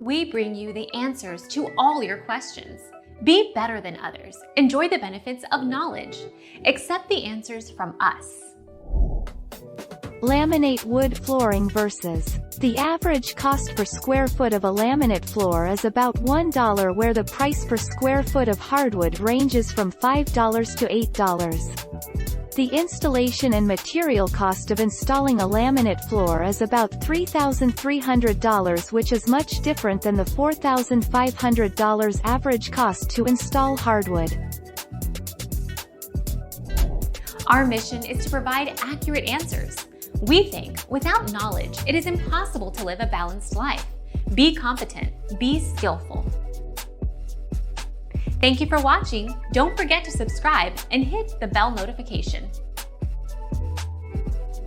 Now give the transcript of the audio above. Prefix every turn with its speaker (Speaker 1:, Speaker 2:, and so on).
Speaker 1: We bring you the answers to all your questions. Be better than others. Enjoy the benefits of knowledge. Accept the answers from us.
Speaker 2: Laminate wood flooring versus. The average cost per square foot of a laminate floor is about $1, where the price per square foot of hardwood ranges from $5 to $8. The installation and material cost of installing a laminate floor is about $3,300, which is much different than the $4,500 average cost to install hardwood.
Speaker 1: Our mission is to provide accurate answers. We think without knowledge, it is impossible to live a balanced life. Be competent, be skillful. Thank you for watching. Don't forget to subscribe and hit the bell notification.